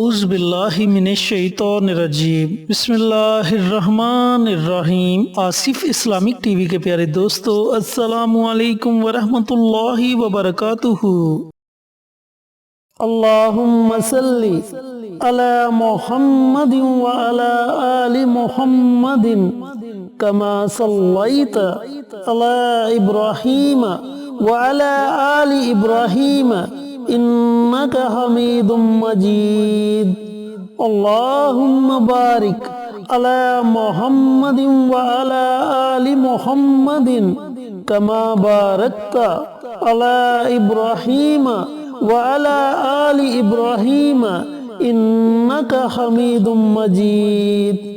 اعوذ باللہ من الشیطان الرجیم بسم اللہ الرحمن الرحیم۔ آصف اسلامک ٹی وی کے پیارے دوستو، السلام علیکم ورحمۃ اللہ وبرکاتہ۔ اللہم صلی علی محمد وعلی آل محمد کما صلیت علی ابراہیم وعلی آل ابراہیم انک حمید مجید۔ اللہم بارک علی محمد وعلی آل محمد کما بارکت علی ابراہیم وعلی آل ابراہیم انک حمید مجید۔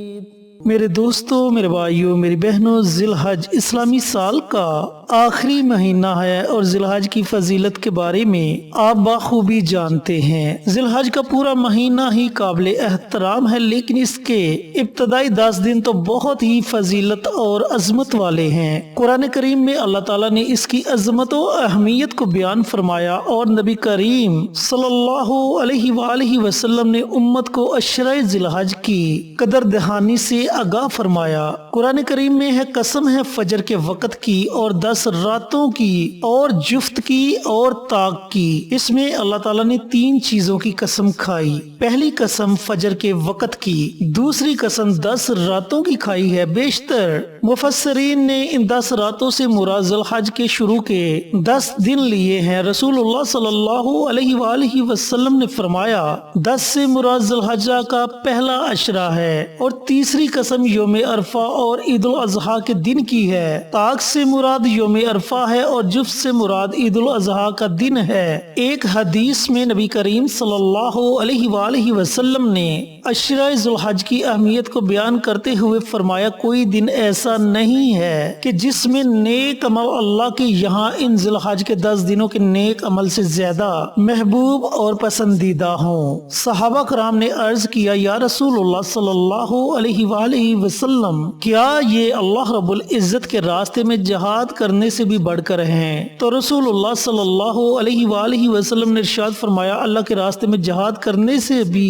میرے دوستو، میرے بھائیوں، میری بہنوں، ذی الحج اسلامی سال کا آخری مہینہ ہے اور ذی الحج کی فضیلت کے بارے میں آپ بخوبی جانتے ہیں۔ ذی الحج کا پورا مہینہ ہی قابل احترام ہے، لیکن اس کے ابتدائی 10 دن تو بہت ہی فضیلت اور عظمت والے ہیں۔ قرآن کریم میں اللہ تعالیٰ نے اس کی عظمت و اہمیت کو بیان فرمایا اور نبی کریم صلی اللہ علیہ وآلہ وسلم نے امت کو عشرہ ذی الحج کی قدر دہانی سے آگاہ فرمایا۔ قرآن کریم میں ہے قسم ہے فجر کے وقت کی اور 10 راتوں کی اور جفت کی اور طاق کی۔ اس میں اللہ تعالیٰ نے 3 چیزوں کی قسم کھائی۔ پہلی قسم فجر کے وقت کی، دوسری قسم 10 راتوں کی کھائی ہے۔ بیشتر مفسرین نے ان 10 راتوں سے مراد ذی الحج کے شروع کے 10 دن لیے ہیں۔ رسول اللہ صلی اللہ علیہ وآلہ وسلم نے فرمایا 10 سے مراد ذی الحجہ کا پہلا عشرہ ہے، اور تیسری قسم یوم عرفہ اور عید الاضحیٰ کے دن کی ہے۔ طاق سے مراد یوم عرفہ ہے اور جفت سے مراد عید الاضحیٰ کا دن ہے۔ ایک حدیث میں نبی کریم صلی اللہ علیہ وآلہ وسلم نے عشرہ ذی الحج کی اہمیت کو بیان کرتے ہوئے فرمایا کوئی دن ایسا نہیں ہے کہ جس میں نیک عمل اللہ کے یہاں ان ذی الحج کے 10 دنوں کے نیک عمل سے زیادہ محبوب اور پسندیدہ ہوں۔ صحابہ کرام نے عرض کیا یا رسول اللہ صلی اللہ علیہ وآلہ وسلم، کیا یہ اللہ رب العزت کے راستے میں جہاد کرنے سے بھی بڑھ کر ہیں؟ تو رسول اللہ صلی اللہ علیہ وآلہ وسلم نے ارشاد فرمایا اللہ کے راستے میں جہاد کرنے سے بھی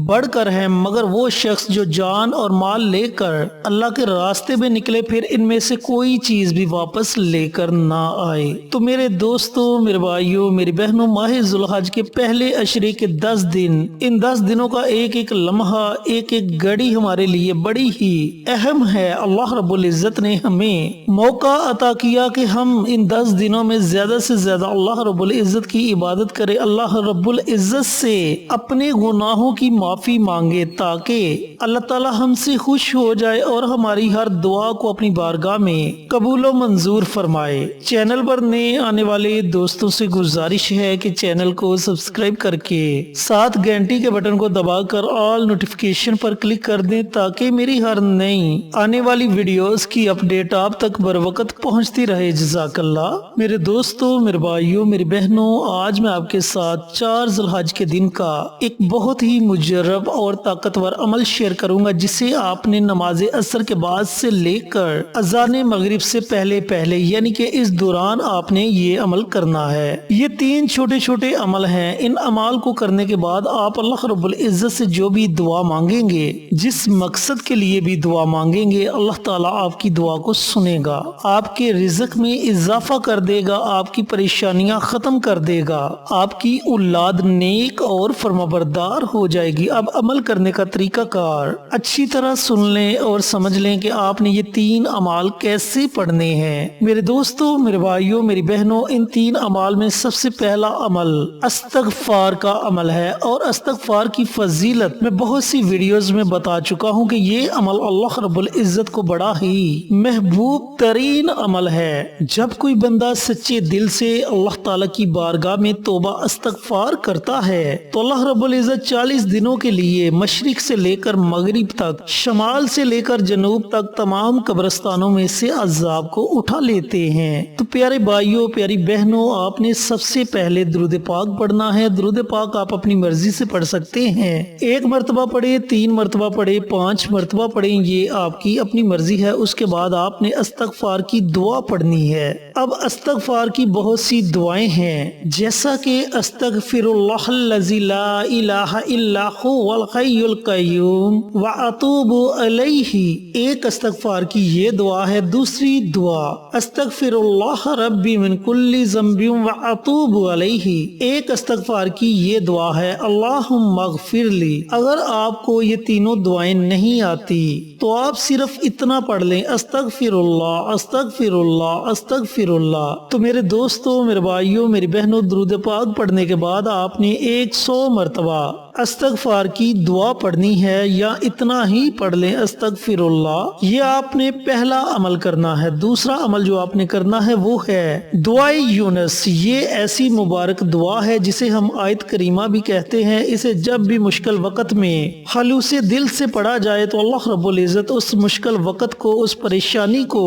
بڑھ کر ہیں، مگر وہ شخص جو جان اور مال لے کر اللہ کے راستے میں نکلے پھر ان میں سے کوئی چیز بھی واپس لے کر نہ آئے۔ تو میرے دوستو، میرے بھائیوں، میری بہنوں، ماہ ذی الحج کے پہلے عشرے کے 10 دن، ان 10 دنوں کا ایک ایک لمحہ، ایک ایک گھڑی ہمارے لیے بڑی ہی اہم ہے۔ اللہ رب العزت نے ہمیں موقع عطا کیا کہ ہم ان 10 دنوں میں زیادہ سے زیادہ اللہ رب العزت کی عبادت کرے، اللہ رب العزت سے اپنے گناہوں کی معافی مانگے تاکہ اللہ تعالی ہم سے خوش ہو جائے اور ہماری ہر دعا کو اپنی بارگاہ میں قبول و منظور فرمائے۔ چینل پر نئے آنے والے دوستوں سے گزارش ہے کہ چینل کو سبسکرائب کر کے ساتھ گھنٹی کے بٹن کو دبا کر آل نوٹیفیکیشن پر کلک کر دیں تاکہ میری ہر نئی آنے والی ویڈیوز کی اپڈیٹ آپ تک بر وقت پہنچتی رہے۔ جزاک اللہ۔ میرے دوستوں، میرے بھائیوں، میری بہنوں، آج میں آپ کے ساتھ 4 ذی الحج کے دن کا ایک بہت ہی مجرب اور طاقتور عمل شیئر کروں گا جسے آپ نے نماز عصر کے بعد سے لے کر اذان مغرب سے پہلے یعنی کہ اس دوران آپ نے یہ عمل کرنا ہے۔ یہ 3 چھوٹے چھوٹے عمل ہیں۔ ان اعمال کو کرنے کے بعد آپ اللہ رب العزت سے جو بھی دعا مانگیں گے، جس مقصد کے لیے بھی دعا مانگیں گے، اللہ تعالیٰ آپ کی دعا کو سنے گا، آپ کے رزق میں اضافہ کر دے گا، آپ کی پریشانیاں ختم کر دے گا، آپ کی اولاد نیک اور فرمانبردار ہو جائے گی۔ اب عمل کرنے کا طریقہ کار اچھی طرح سن لیں اور سمجھ لیں کہ آپ نے یہ 3 اعمال کیسے پڑھنے ہیں۔ میرے دوستوں، میرے بھائیوں، میری بہنوں، ان 3 اعمال میں سب سے پہلا عمل استغفار کا عمل ہے، اور استغفار کی فضیلت میں بہت سی ویڈیوز میں بتا چکا ہوں کہ یہ عمل اللہ رب العزت کو بڑا ہی محبوب ترین عمل ہے۔ جب کوئی بندہ سچے دل سے اللہ تعالیٰ کی بارگاہ میں توبہ استغفار کرتا ہے تو اللہ رب العزت 40 دنوں کے لیے مشرق سے لے کر مغرب تک، شمال سے لے کر جنوب تک تمام قبرستانوں میں سے عذاب کو اٹھا لیتے ہیں۔ تو پیارے بھائیوں، پیاری بہنوں، آپ نے سب سے پہلے درود پاک پڑھنا ہے۔ درود پاک آپ اپنی مرضی سے پڑھ سکتے ہیں، 1 مرتبہ پڑھے، 3 مرتبہ پڑھے، 5 مرتبہ پڑھیں، یہ آپ کی اپنی مرضی ہے۔ اس کے بعد آپ نے استغفار کی دعا پڑھنی پڑھنی ہے۔ اب استغفار کی بہت سی دعائیں ہیں، جیسا کہ استغفر اللہ الذی لا الہ الا هو الحی القیوم واتوب الیہ، ایک استغفار کی یہ دعا ہے۔ دوسری دعا استغفر اللہ ربی من کل ذنب واتوب علیہ، ایک استغفار کی یہ دعا ہے اللہم اغفر لی۔ اگر آپ کو یہ تینوں دعائیں نہیں آتی تو آپ صرف اتنا پڑھ لیں استغفر اللہ استغفر اللہ استغفر اللہ۔ تو میرے دوستوں، میرے بھائیوں، میری بہنوں، درود پاک پڑھنے کے بعد آپ نے 100 مرتبہ استغفار کی دعا پڑھنی ہے، یا اتنا ہی پڑھ لیں استغفر اللہ۔ یہ آپ نے پہلا عمل کرنا ہے۔ دوسرا عمل جو آپ نے کرنا ہے وہ ہے دعائے یونس۔ یہ ایسی مبارک دعا ہے جسے ہم آیت کریمہ بھی کہتے ہیں۔ اسے جب بھی مشکل وقت میں خلوص دل سے پڑھا جائے تو اللہ رب العزت اس مشکل وقت کو، اس پریشانی کو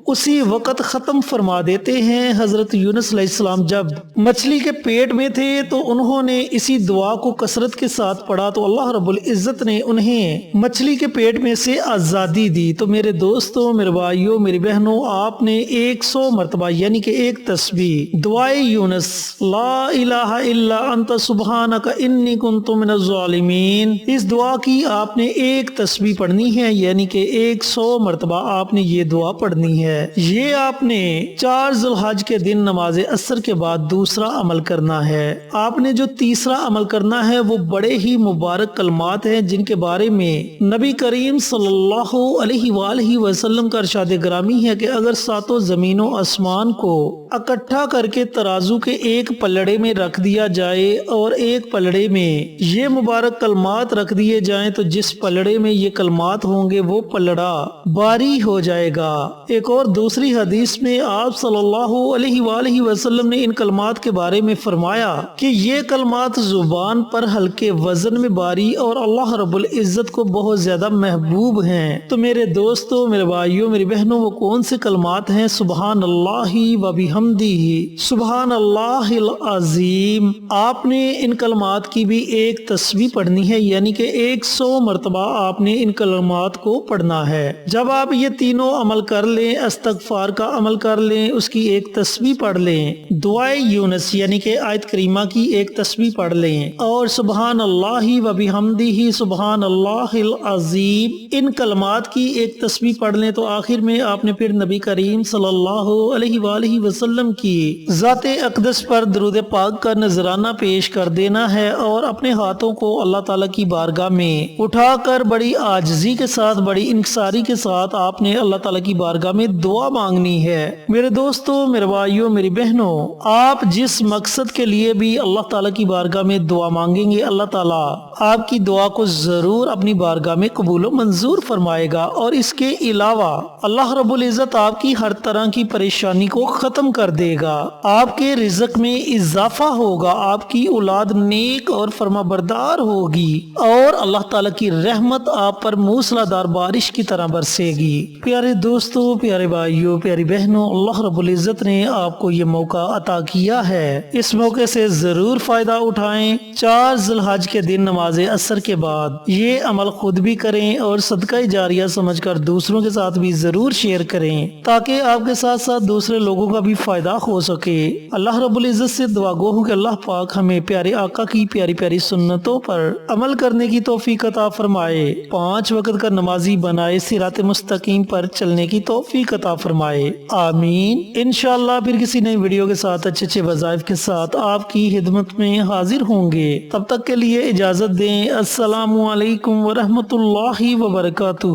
اسی وقت ختم فرما دیتے ہیں۔ حضرت یونس علیہ السلام جب مچھلی کے پیٹ میں تھے تو انہوں نے اسی دعا کو کثرت کے ساتھ پڑھا تو اللہ رب العزت نے انہیں مچھلی کے پیٹ میں سے آزادی دی۔ تو میرے دوستوں، میرے بھائیوں، میری بہنوں، آپ نے 100 مرتبہ یعنی کہ ایک تسبیح دعائے یونس لا الہ الا انت سبحانک انی کنت من الظالمین، اس دعا کی آپ نے ایک تسبیح پڑھنی ہے، یعنی کہ 100 مرتبہ آپ نے یہ دعا پڑھنی ہے۔ یہ آپ نے 4 ذی الحج کے دن نماز عصر کے بعد دوسرا عمل کرنا ہے۔ آپ نے جو تیسرا عمل کرنا ہے وہ بڑے ہی مبارک کلمات ہیں، جن کے بارے میں نبی کریم صلی اللہ علیہ وآلہ وسلم کا ارشاد گرامی ہے کہ اگر 7 زمین و آسمان کو اکٹھا کر کے ترازو کے ایک پلڑے میں رکھ دیا جائے اور ایک پلڑے میں یہ مبارک کلمات رکھ دیے جائیں تو جس پلڑے میں یہ کلمات ہوں گے وہ پلڑا باری ہو جائے گا۔ ایک اور دوسری حدیث میں آپ صلی اللہ علیہ وآلہ وسلم نے ان کلمات کے بارے میں فرمایا کہ یہ کلمات زبان پر ہلکے وزن میں باری اور اللہ رب العزت کو بہت زیادہ محبوب ہیں۔ تو میرے دوستوں، میرے بھائیوں، میری بہنوں، وہ کون سے کلمات ہیں؟ سبحان اللہ و بحمدہ، سبحان اللہ العظیم۔ آپ نے ان کلمات کی بھی ایک تسبیح پڑھنی ہے، یعنی کہ 100 مرتبہ آپ نے ان کلمات کو پڑھنا ہے۔ جب آپ یہ تینوں عمل کر لیں، استغفار کا عمل کر لیں، اس کی ایک تسبیح پڑھ لیں، دعائے یونس یعنی کہ آیت کریمہ کی ایک تسبیح پڑھ لیں، اور سبحان اللہ و بحمدہ سبحان اللہ العظیم ان کلمات کی ایک تسبیح پڑھ لیں، تو آخر میں آپ نے پھر نبی کریم صلی اللہ علیہ وآلہ وسلم کی ذات اقدس پر درود پاک کا نذرانہ پیش کر دینا ہے اور اپنے ہاتھوں کو اللہ تعالیٰ کی بارگاہ میں اٹھا کر بڑی عاجزی کے ساتھ، بڑی انکساری کے ساتھ آپ نے اللہ تعالیٰ کی بارگاہ میں دعا مانگنی ہے۔ میرے دوستوں، میرے بھائیوں، میری بہنوں، آپ جس مقصد کے لیے بھی اللہ تعالیٰ کی بارگاہ میں دعا مانگیں گے، اللہ تعالیٰ آپ کی دعا کو ضرور اپنی بارگاہ میں قبول و منظور فرمائے گا، اور اس کے علاوہ اللہ رب العزت آپ کی ہر طرح کی پریشانی کو ختم کر دے گا، آپ کے رزق میں اضافہ ہوگا، آپ کی اولاد نیک اور فرما بردار ہوگی، اور اللہ تعالیٰ کی رحمت آپ پر موسلا دار بارش کی طرح برسے گی۔ پیارے دوستوں، پیارے بھائیوں، پیاری بہنوں، اللہ رب العزت نے آپ کو یہ موقع عطا کیا ہے، اس موقع سے ضرور فائدہ اٹھائیں۔ 4 ذی الحج کے دن نماز عصر کے بعد یہ عمل خود بھی کریں اور صدقہ جاریہ سمجھ کر دوسروں کے ساتھ بھی ضرور شیئر کریں، تاکہ آپ کے ساتھ ساتھ دوسرے لوگوں کا بھی فائدہ ہو سکے۔ اللہ رب العزت سے دعا گو ہوں کہ اللہ پاک ہمیں پیارے آقا کی پیاری پیاری سنتوں پر عمل کرنے کی توفیق عطا فرمائے، 5 وقت کا نمازی بنائے، صراط مستقیم پر چلنے کی توفیق عطا فرمائے، آمین۔ انشاءاللہ پھر کسی نئی ویڈیو کے ساتھ اچھے اچھے وظائف کے ساتھ آپ کی خدمت میں حاضر ہوں گے۔ تب تک کے لیے اجازت دیں۔ السلام علیکم ورحمۃ اللہ وبرکاتہ۔